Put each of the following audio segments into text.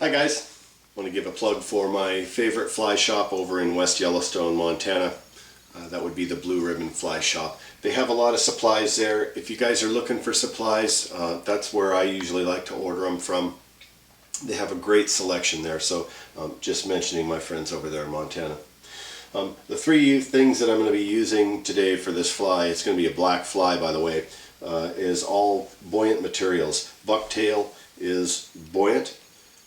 Hi guys, I want to give a plug for my favorite fly shop over in West Yellowstone, Montana. That would be the Blue Ribbon Fly Shop. They have a lot of supplies there. If you guys are looking for supplies, that's where I usually like to order them from. They have a great selection there, so just mentioning my friends over there in Montana. The three things that I'm going to be using today for this fly, it's going to be a black fly by the way, is all buoyant materials. Bucktail is buoyant.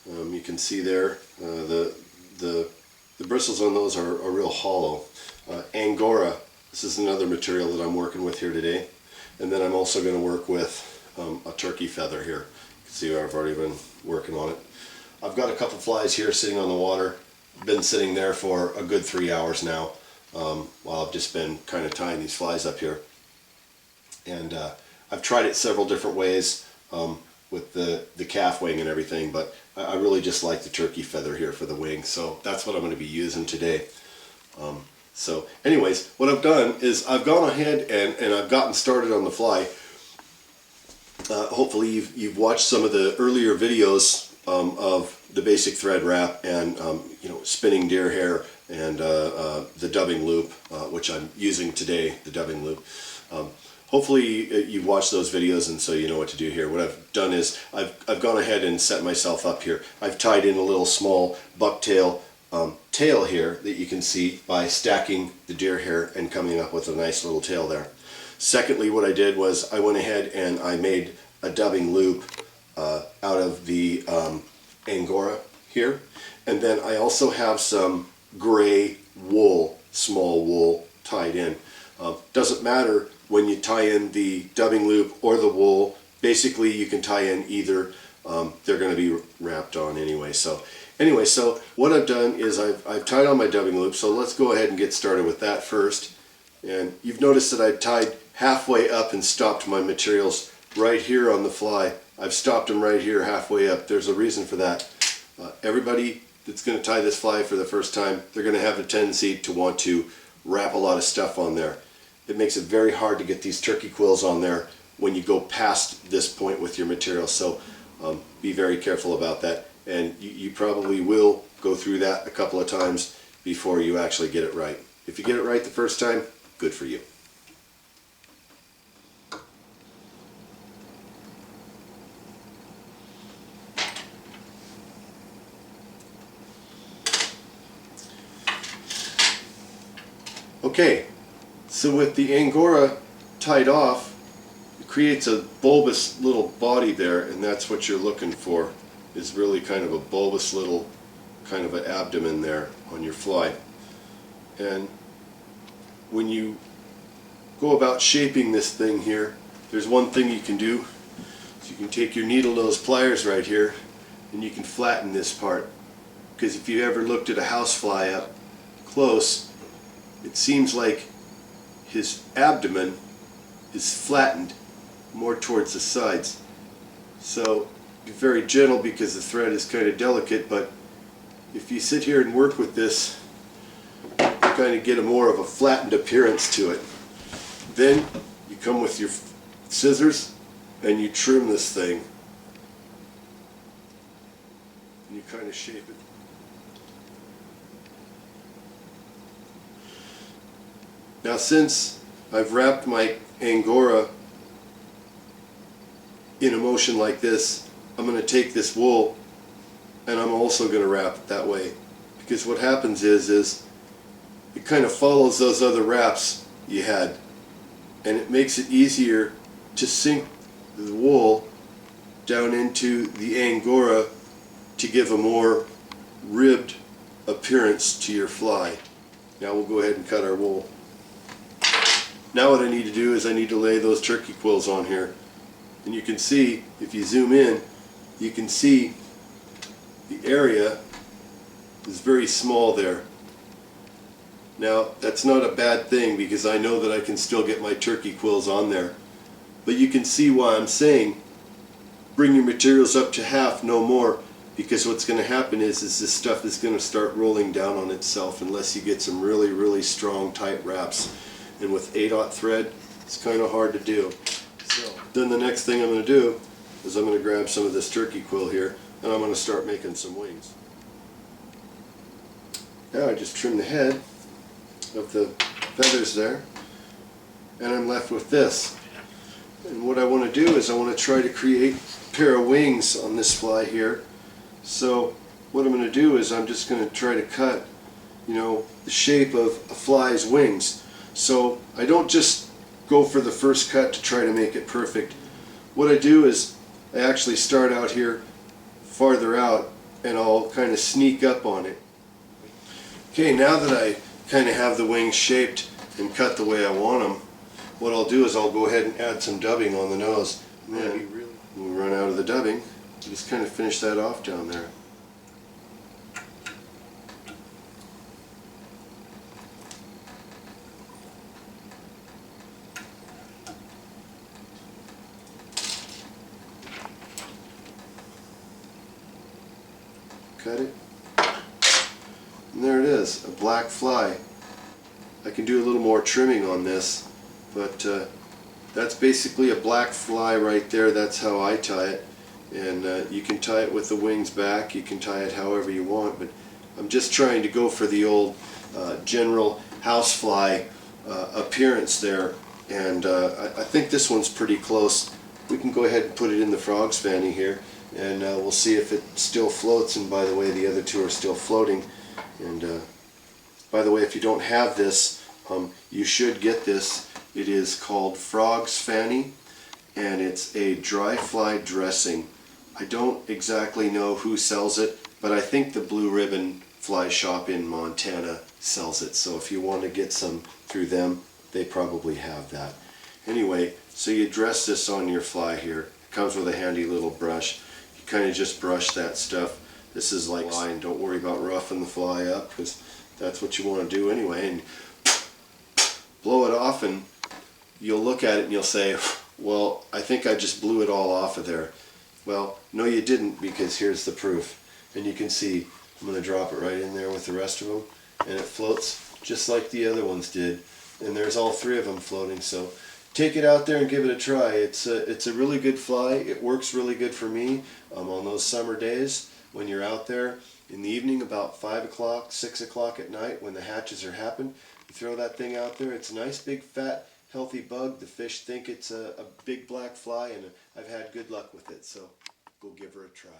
You can see there the bristles on those are real hollow. Angora, this is another material that I'm working with here today. And then I'm also going to work with a turkey feather here. You can see I've already been working on it. I've got a couple flies here sitting on the water. Been sitting there for a good 3 hours now while I've just been kind of tying these flies up here. And I've tried it several different ways with the calf wing and everything, but I really just like the turkey feather here for the wing, so that's what I'm going to be using today. So anyways, what I've done is I've gone ahead and I've gotten started on the fly. Hopefully you've watched some of the earlier videos of the basic thread wrap and spinning deer hair and the dubbing loop, which I'm using today, the dubbing loop. Hopefully you've watched those videos and so you know what to do here. What I've done is I've gone ahead and set myself up here. I've tied in a little small bucktail tail here that you can see by stacking the deer hair and coming up with a nice little tail there. Secondly, what I did was I went ahead and I made a dubbing loop out of the Angora here. And then I also have some gray wool, small wool, tied in. Doesn't matter when you tie in the dubbing loop or the wool. Basically you can tie in either. They're going to be wrapped on anyway. So what I've done is I've tied on my dubbing loop. So let's go ahead and get started with that first. And you've noticed that I tied halfway up and stopped my materials right here on the fly. I've stopped them right here halfway up. There's a reason for that. Everybody that's going to tie this fly for the first time, they're going to have a tendency to want to wrap a lot of stuff on there. It makes it very hard to get these turkey quills on there when you go past this point with your material. So be very careful about that. And you probably will go through that a couple of times before you actually get it right. If you get it right the first time, good for you. Okay, so with the Angora tied off, it creates a bulbous little body there, and that's what you're looking for, is really kind of a bulbous little kind of an abdomen there on your fly. And when you go about shaping this thing here, there's one thing you can do. So you can take your needle nose pliers right here and you can flatten this part. Because if you ever looked at a housefly up close, it seems like his abdomen is flattened more towards the sides. So be very gentle because the thread is kind of delicate, but if you sit here and work with this, you kind of get a more of a flattened appearance to it. Then you come with your scissors and you trim this thing. And you kind of shape it. Now since I've wrapped my Angora in a motion like this, I'm going to take this wool and I'm also going to wrap it that way. Because what happens is it kind of follows those other wraps you had, and it makes it easier to sink the wool down into the Angora to give a more ribbed appearance to your fly. Now we'll go ahead and cut our wool. Now what I need to do is I need to lay those turkey quills on here. And you can see, if you zoom in, you can see the area is very small there. Now that's not a bad thing because I know that I can still get my turkey quills on there. But you can see why I'm saying bring your materials up to half, no more, because what's going to happen is this stuff is going to start rolling down on itself unless you get some really, really strong, tight wraps. And with 8/0 thread, it's kind of hard to do. So then the next thing I'm going to do is I'm going to grab some of this turkey quill here. and I'm going to start making some wings. Now I just trim the head of the feathers there, and I'm left with this. And what I want to do is I want to try to create a pair of wings on this fly here. So what I'm going to do is I'm just going to try to cut, the shape of a fly's wings. So I don't just go for the first cut to try to make it perfect. What I do is I actually start out here farther out, and I'll kind of sneak up on it. Okay, now that I kind of have the wings shaped and cut the way I want them, what I'll do is I'll go ahead and add some dubbing on the nose. And then when we run out of the dubbing, just kind of finish that off down there. Cut it. And there it is, a black fly. I can do a little more trimming on this, but that's basically a black fly right there. That's how I tie it. And you can tie it with the wings back, you can tie it however you want, but I'm just trying to go for the old general housefly appearance there. And I think this one's pretty close. We can go ahead and put it in the frog's fanny here, and we'll see if it still floats. And by the way, the other two are still floating. And by the way, if you don't have this, you should get this. It is called Frog's Fanny, and it's a dry fly dressing. I don't exactly know who sells it, but I think the Blue Ribbon Fly Shop in Montana sells it. So if you want to get some through them, they probably have that. Anyway, so you dress this on your fly here. It comes with a handy little brush. You kind of just brush that stuff. This is like flying. Don't worry about roughing the fly up, because that's what you want to do anyway. And blow it off, and you'll look at it and you'll say, well, I think I just blew it all off of there. Well, no you didn't, because here's the proof. And you can see, I'm going to drop it right in there with the rest of them, and it floats just like the other ones did. And there's all three of them floating, so take it out there and give it a try. It's a really good fly. It works really good for me on those summer days when you're out there in the evening about 5 o'clock, 6 o'clock at night when the hatches are happening. You throw that thing out there. It's a nice big fat healthy bug. The fish think it's a big black fly, and I've had good luck with it, so go give her a try.